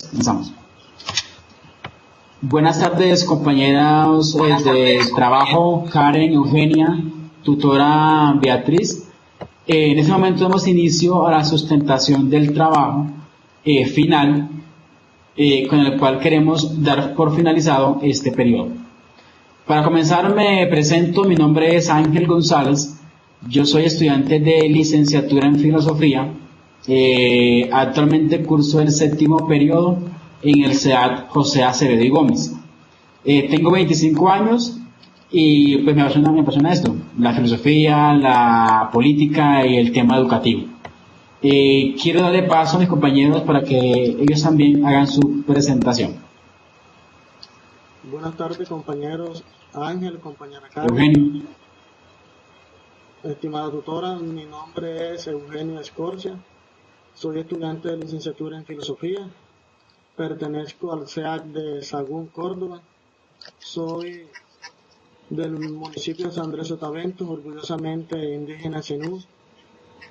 Comenzamos. Buenas tardes, compañeras de trabajo, Karen, Eugenia, tutora Beatriz. En este momento damos inicio a la sustentación del trabajo final, con el cual queremos dar por finalizado este periodo. Para comenzar me presento, mi nombre es Ángel González, yo soy estudiante de licenciatura en filosofía, actualmente curso el 7º periodo en el CEAD José Acevedo y Gómez. Tengo 25 años y pues me apasiona esto, la filosofía, la política y el tema educativo. Quiero darle paso a mis compañeros para que ellos también hagan su presentación. Buenas tardes, compañeros Ángel, compañera Karen. Eugenio. Estimada tutora, mi nombre es Eugenio Escorcia, soy estudiante de licenciatura en filosofía, pertenezco al CEAC de Sagún, Córdoba, soy del municipio de San Andrés Sotavento, orgullosamente indígena zenú.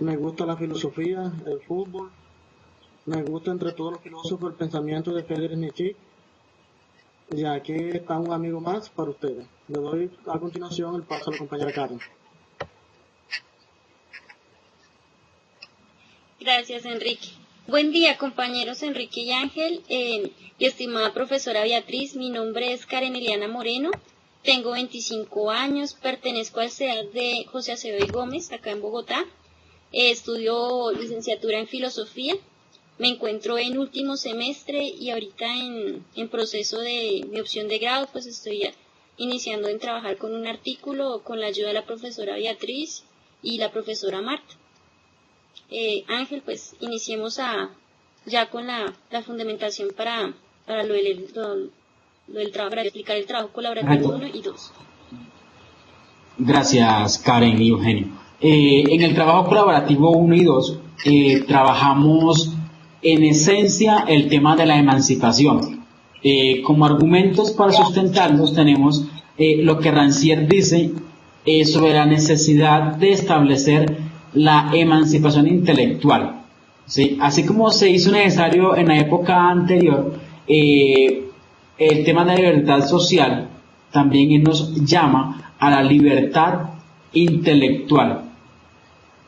Me gusta la filosofía, el fútbol, me gusta entre todos los filósofos el pensamiento de Friedrich Nietzsche. Y aquí está un amigo más para ustedes. Le doy a continuación el paso a la compañera Karen. Gracias, Enrique. Buen día, compañeros Enrique y Ángel, y estimada profesora Beatriz. Mi nombre es Karen Eliana Moreno, tengo 25 años, pertenezco al CEAD de José Acevedo y Gómez, acá en Bogotá. Estudio licenciatura en filosofía, me encuentro en último semestre y ahorita en proceso de mi opción de grado, pues estoy iniciando en trabajar con un artículo con la ayuda de la profesora Beatriz y la profesora Marta. Ángel, pues iniciemos ya con la fundamentación para lo del trabajo, para explicar el trabajo colaborativo 1 y 2. Gracias, Karen y Eugenio. En el trabajo colaborativo 1 y 2 trabajamos en esencia el tema de la emancipación. Como argumentos para sustentarlos tenemos lo que Rancière dice sobre la necesidad de establecer la emancipación intelectual, ¿sí? Así como se hizo necesario en la época anterior, el tema de la libertad social también nos llama a la libertad intelectual.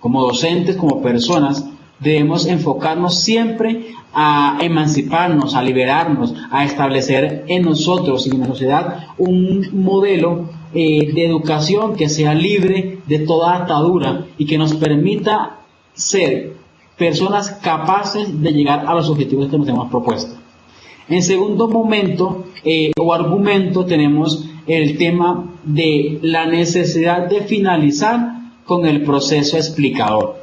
Como docentes, como personas, debemos enfocarnos siempre a emanciparnos, a liberarnos, a establecer en nosotros y en la sociedad un modelo de educación que sea libre de toda atadura y que nos permita ser personas capaces de llegar a los objetivos que nos hemos propuesto. En segundo momento o argumento tenemos el tema de la necesidad de finalizar con el proceso explicador.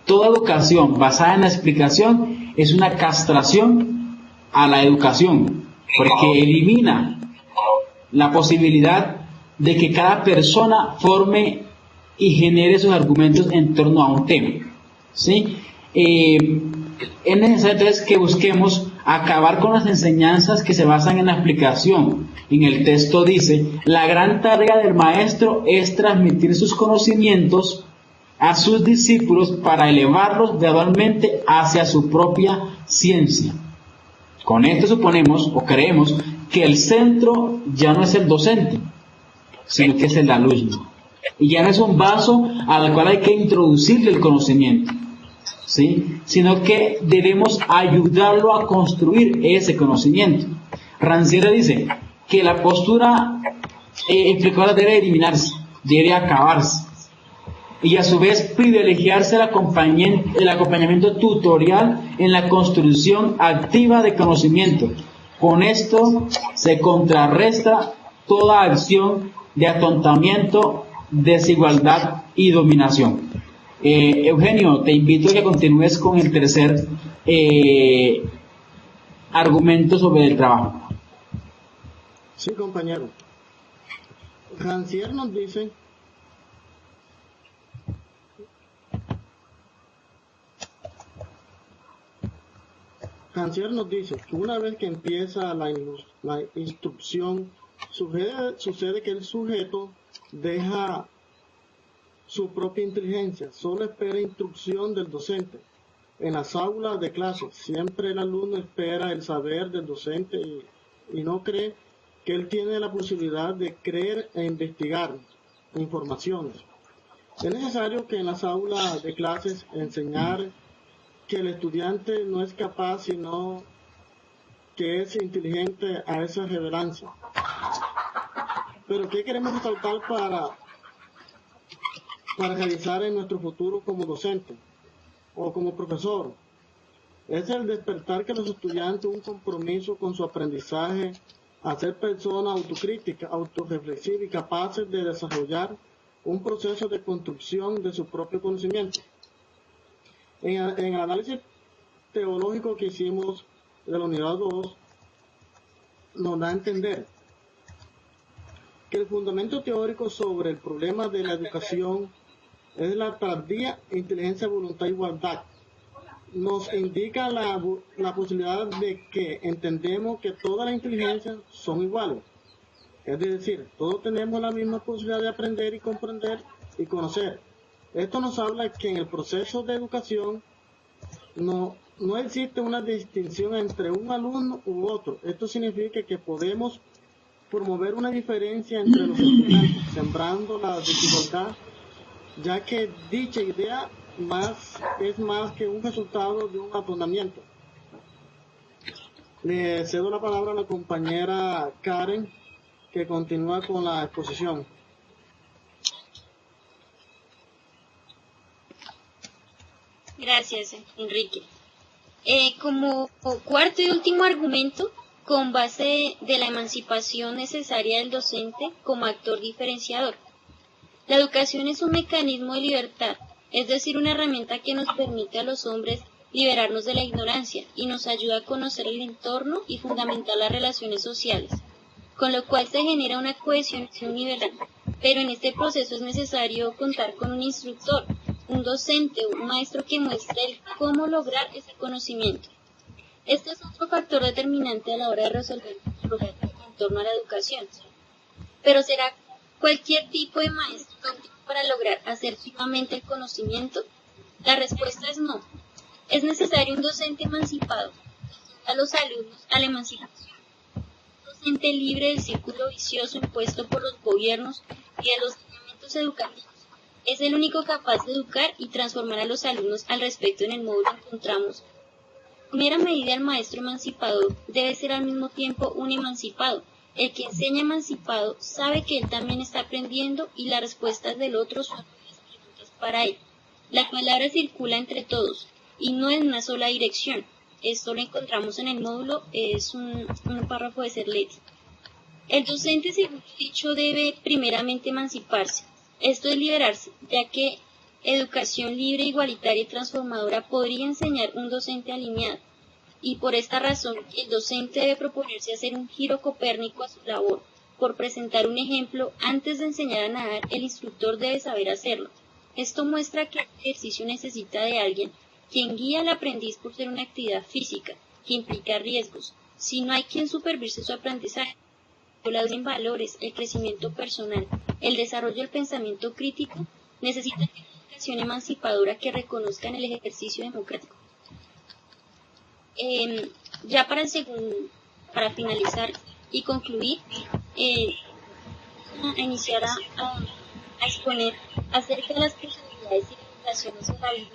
Toda educación basada en la explicación es una castración a la educación, porque elimina la posibilidad de que cada persona forme y genere sus argumentos en torno a un tema, ¿sí? Es necesario entonces que busquemos acabar con las enseñanzas que se basan en la explicación. En el texto dice, la gran tarea del maestro es transmitir sus conocimientos a sus discípulos para elevarlos gradualmente hacia su propia ciencia. Con esto suponemos o creemos que el centro ya no es el docente, sino que es el alumno. Y ya no es un vaso al cual hay que introducirle el conocimiento, ¿sí? Sino que debemos ayudarlo a construir ese conocimiento. Rancière dice que la postura explicadora debe eliminarse, debe acabarse. Y a su vez privilegiarse el acompañamiento tutorial en la construcción activa de conocimiento. Con esto se contrarresta toda acción de atontamiento, desigualdad y dominación. Eugenio, te invito a que continúes con el tercer argumento sobre el trabajo. Sí, compañero. Rancière nos dice que una vez que empieza la instrucción, sucede que el sujeto deja su propia inteligencia, solo espera instrucción del docente. en las aulas de clase. Siempre el alumno espera el saber del docente y no cree que él tiene la posibilidad de creer e investigar informaciones. Es necesario que en las aulas de clases enseñar que el estudiante no es capaz, sino que es inteligente a esa revelancia. Pero ¿qué queremos resaltar para realizar en nuestro futuro como docente o como profesor? Es el despertar que los estudiantes un compromiso con su aprendizaje, a ser personas autocríticas, autorreflexivas y capaces de desarrollar un proceso de construcción de su propio conocimiento. En el análisis teológico que hicimos de la unidad 2, nos da a entender que el fundamento teórico sobre el problema de la educación es la tardía inteligencia, voluntad e igualdad. Nos indica la posibilidad de que entendemos que todas las inteligencias son iguales. Es decir, todos tenemos la misma posibilidad de aprender y comprender y conocer. Esto nos habla que en el proceso de educación no existe una distinción entre un alumno u otro. Esto significa que podemos promover una diferencia entre los estudiantes, sembrando la desigualdad, ya que dicha idea es más que un resultado de un atonamiento. Le cedo la palabra a la compañera Karen, que continúa con la exposición. Gracias, Enrique. Como cuarto y último argumento, con base de la emancipación necesaria del docente como actor diferenciador. La educación es un mecanismo de libertad, es decir, una herramienta que nos permite a los hombres liberarnos de la ignorancia y nos ayuda a conocer el entorno y fundamentar las relaciones sociales, con lo cual se genera una cohesión universal. Pero en este proceso es necesario contar con un instructor, un docente, un maestro que muestre cómo lograr ese conocimiento. Este es otro factor determinante a la hora de resolver problemas en torno a la educación. Pero ¿será cualquier tipo de maestro para lograr asertivamente el conocimiento? La respuesta es no. Es necesario un docente emancipado a los alumnos a la emancipación. Un docente libre del círculo vicioso impuesto por los gobiernos y de los lineamientos educativos. Es el único capaz de educar y transformar a los alumnos al respecto. En el módulo encontramos: en primera medida, el maestro emancipador debe ser al mismo tiempo un emancipado. El que enseña emancipado sabe que él también está aprendiendo y las respuestas del otro son preguntas para él. La palabra circula entre todos y no en una sola dirección. Esto lo encontramos en el módulo, es un párrafo de Cerletti. El docente, según dicho, debe primeramente emanciparse. Esto es liberarse, ya que educación libre, igualitaria y transformadora podría enseñar un docente alineado. Y por esta razón, el docente debe proponerse hacer un giro copérnico a su labor. Por presentar un ejemplo, antes de enseñar a nadar, el instructor debe saber hacerlo. Esto muestra que el ejercicio necesita de alguien quien guía al aprendiz por ser una actividad física, que implica riesgos. Si no hay quien supervise su aprendizaje, en valores, el crecimiento personal, el desarrollo del pensamiento crítico, necesita una educación emancipadora que reconozca en el ejercicio democrático. Ya para finalizar y concluir, a iniciar a exponer acerca de las posibilidades y limitaciones en la vida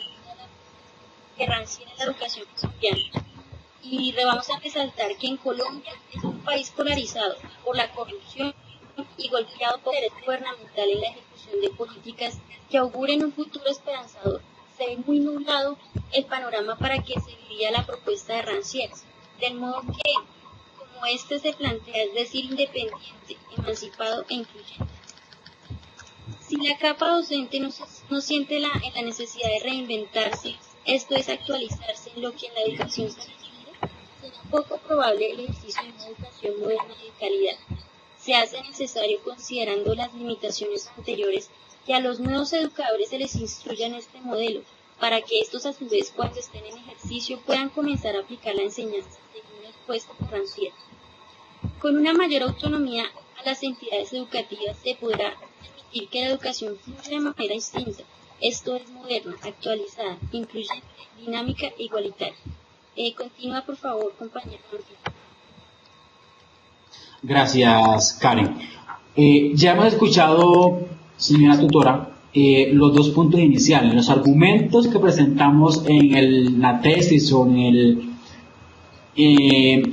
que rancia en la educación colombiana. Y vamos a resaltar que en Colombia es un país polarizado por la corrupción y golpeado por el interés gubernamental en la ejecución de políticas que auguren un futuro esperanzador. Se ve muy nublado el panorama para que se viviera la propuesta de Rancière, del modo que, como este se plantea, es decir, independiente, emancipado e incluyente. Si la capa docente no siente la necesidad de reinventarse, esto es actualizarse en lo que en la educación se requiere, será poco probable el ejercicio de una educación moderna y de calidad. Se hace necesario, considerando las limitaciones anteriores, que a los nuevos educadores se les instruya en este modelo, para que estos a su vez, cuando estén en ejercicio, puedan comenzar a aplicar la enseñanza según expuesta por Rancière. Con una mayor autonomía a las entidades educativas se podrá permitir que la educación fluya de manera distinta, Esto es moderna, actualizada, incluyente, dinámica e igualitaria. Continúa, por favor, compañero. Gracias, Karen. Ya hemos escuchado, señora tutora, los dos puntos iniciales, los argumentos que presentamos en la tesis o en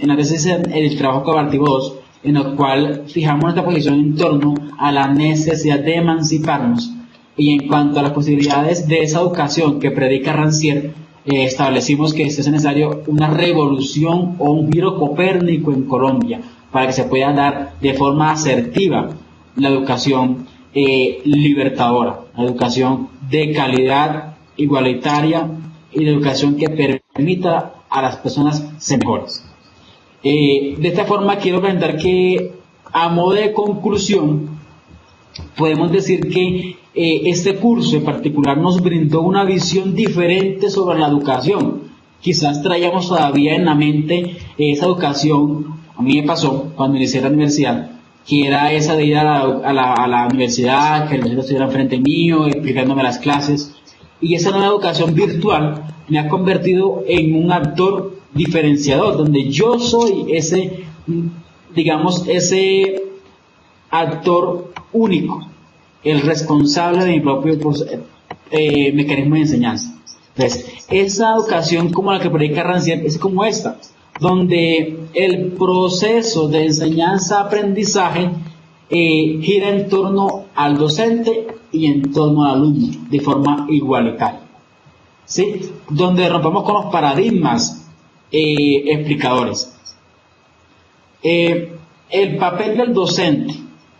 la tesis el trabajo colaborativo 2, en el cual fijamos nuestra posición en torno a la necesidad de emanciparnos, y en cuanto a las posibilidades de esa educación que predica Rancière, establecimos que es necesario una revolución o un giro copérnico en Colombia para que se pueda dar de forma asertiva la educación libertadora, la educación de calidad igualitaria y la educación que permita a las personas ser mejores. De esta forma quiero presentar que, a modo de conclusión, podemos decir que este curso en particular nos brindó una visión diferente sobre la educación. Quizás traíamos todavía en la mente esa educación, a mí me pasó cuando inicié la universidad, que era esa de ir a la universidad, que el maestro estuviera enfrente mío, explicándome las clases, y esa nueva educación virtual me ha convertido en un actor diferenciador, donde yo soy ese, digamos, ese actor único, el responsable de mi propio mecanismo de enseñanza. Entonces, esa educación como la que predica Rancière es como esta, donde el proceso de enseñanza-aprendizaje gira en torno al docente y en torno al alumno, de forma igualitaria, ¿sí? Donde rompamos con los paradigmas explicadores. El papel del docente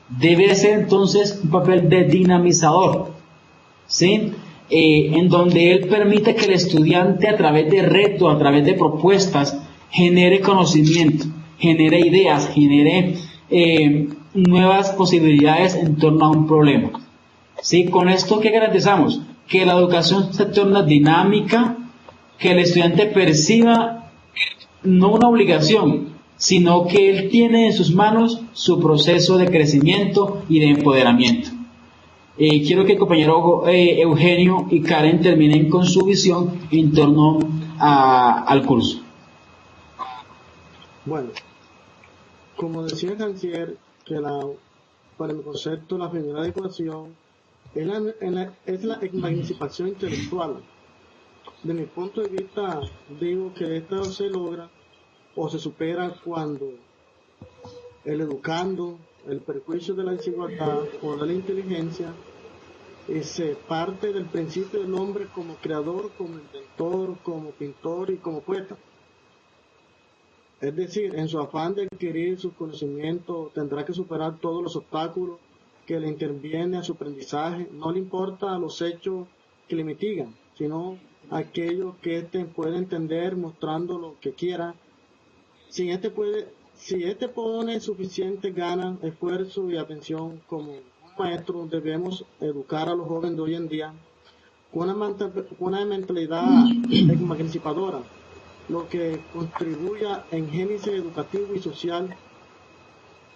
debe ser entonces un papel de dinamizador, ¿sí? En donde él permite que el estudiante, a través de retos, a través de propuestas, genere conocimiento, genere ideas, genere nuevas posibilidades en torno a un problema. ¿Sí? Con esto, ¿qué garantizamos? Que la educación se torna dinámica, que el estudiante perciba no una obligación, sino que él tiene en sus manos su proceso de crecimiento y de empoderamiento. Quiero que el compañero Eugenio y Karen terminen con su visión en torno al curso. Bueno, como decía Rancière, que para mi concepto la primera educación es la emancipación intelectual. De mi punto de vista, digo que esta se logra o se supera cuando el educando, el perjuicio de la desigualdad o de la inteligencia, se parte del principio del hombre como creador, como inventor, como pintor y como poeta. Es decir, en su afán de adquirir su conocimiento tendrá que superar todos los obstáculos que le intervienen a su aprendizaje. No le importa los hechos que le mitigan, sino aquello que éste puede entender mostrando lo que quiera. Si éste pone suficiente ganas, esfuerzo y atención como un maestro, debemos educar a los jóvenes de hoy en día con una mentalidad emancipadora, lo que contribuya en génesis educativo y social.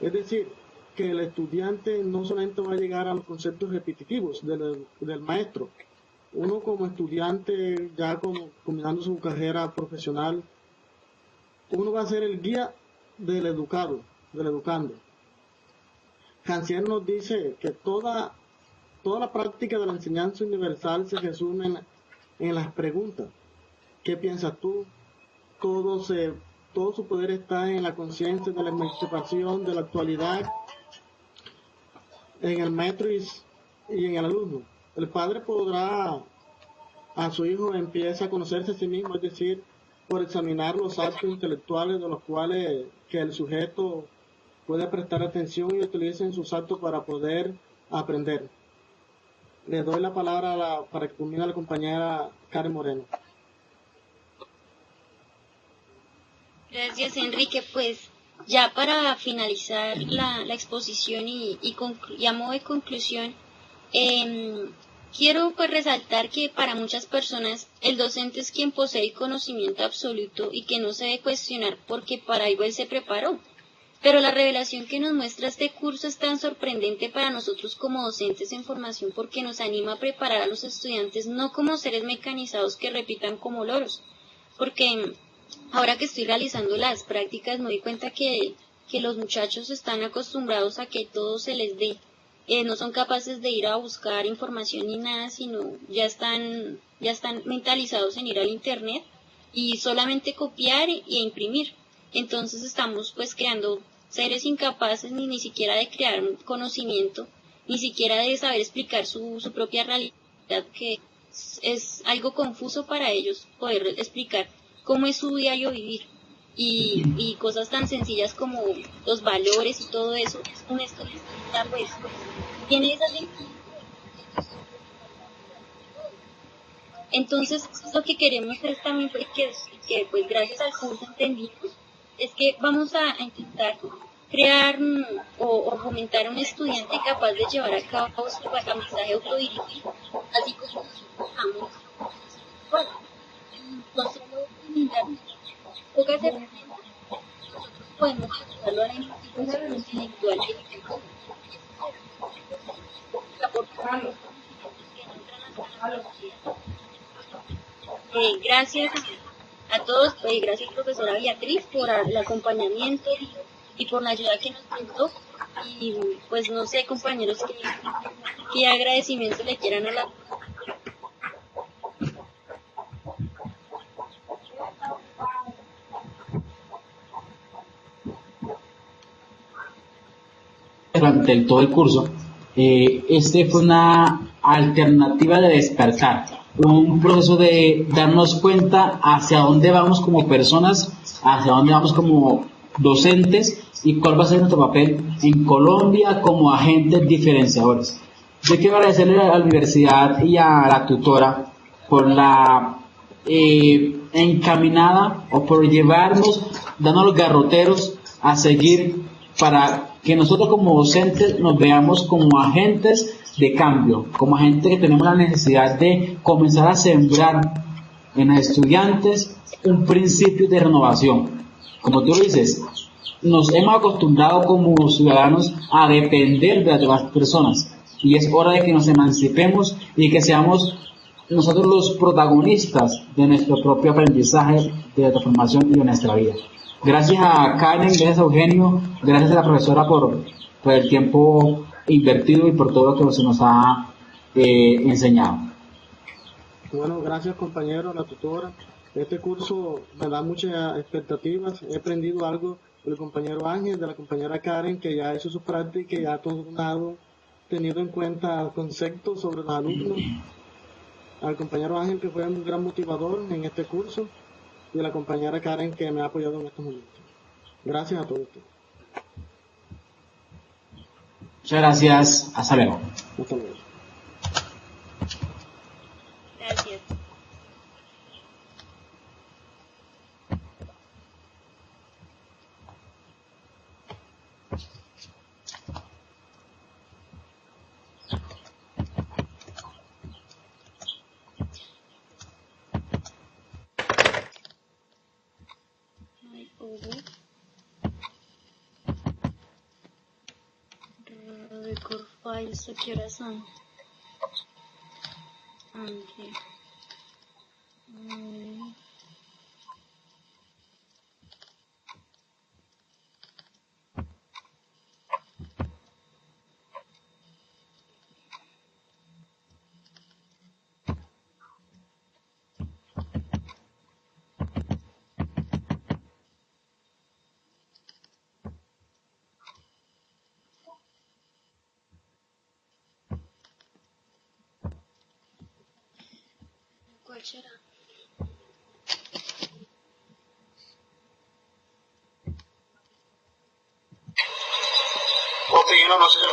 Es decir, que el estudiante no solamente va a llegar a los conceptos repetitivos del maestro. Uno como estudiante, ya combinando su carrera profesional, uno va a ser el guía del educado, del educando. Rancière nos dice que toda la práctica de la enseñanza universal se resume en las preguntas. ¿Qué piensas tú? Todo su poder está en la conciencia de la emancipación de la actualidad, en el maestro y en el alumno. El padre podrá a su hijo empieza a conocerse a sí mismo, es decir, por examinar los actos intelectuales de los cuales que el sujeto puede prestar atención y utilice en sus actos para poder aprender. Le doy la palabra para que culmine la compañera Karen Moreno. Gracias, Enrique. Pues ya para finalizar la exposición y a modo de conclusión, quiero pues resaltar que para muchas personas el docente es quien posee el conocimiento absoluto y que no se debe cuestionar porque para algo él se preparó. Pero la revelación que nos muestra este curso es tan sorprendente para nosotros como docentes en formación porque nos anima a preparar a los estudiantes no como seres mecanizados que repitan como loros, porque ahora que estoy realizando las prácticas me doy cuenta que los muchachos están acostumbrados a que todo se les dé. No son capaces de ir a buscar información ni nada, sino ya están mentalizados en ir al internet y solamente copiar e imprimir. Entonces estamos pues creando seres incapaces ni siquiera de crear un conocimiento, ni siquiera de saber explicar su propia realidad, que es algo confuso para ellos poder explicar cómo es su diario vivir. Y cosas tan sencillas como los valores y todo eso, un estudiante pues tiene esas lecciones. Entonces lo que queremos es también pues, que pues gracias al curso entendimos es que vamos a intentar crear o fomentar un estudiante capaz de llevar a cabo su aprendizaje autodirigido, así como nosotros estamos, bueno, no solo brindar pocas herramientas, podemos ayudarlo a la investigación intelectual y aportar gracias a todos, gracias profesora Beatriz por el acompañamiento y por la ayuda que nos brindó. Y pues no sé, compañeros, qué agradecimiento le quieran a la... Durante todo el curso, este fue una alternativa de despertar, un proceso de darnos cuenta hacia dónde vamos como personas, hacia dónde vamos como docentes y cuál va a ser nuestro papel en Colombia como agentes diferenciadores. Yo quiero agradecerle a la universidad y a la tutora por la encaminada o por llevarnos, dando los garroteros a seguir para que nosotros como docentes nos veamos como agentes de cambio, como agentes que tenemos la necesidad de comenzar a sembrar en los estudiantes un principio de renovación. Como tú lo dices, nos hemos acostumbrado como ciudadanos a depender de las demás personas y es hora de que nos emancipemos y que seamos nosotros los protagonistas de nuestro propio aprendizaje, de nuestra formación y de nuestra vida. Gracias a Karen, gracias a Eugenio, gracias a la profesora por el tiempo invertido y por todo lo que se nos ha enseñado. Bueno, gracias compañero, la tutora. Este curso me da muchas expectativas. He aprendido algo del compañero Ángel, de la compañera Karen, que ya ha hecho su práctica y ya ha tornado, tenido en cuenta conceptos sobre los alumnos. Al compañero Ángel, que fue un gran motivador en este curso, y a la compañera Karen, que me ha apoyado en estos momentos. Gracias a todos. Muchas gracias. Hasta luego. Hasta luego. Gracias. Record files, ¿a qué hora son? Okay. ¿Cuál será? No sé si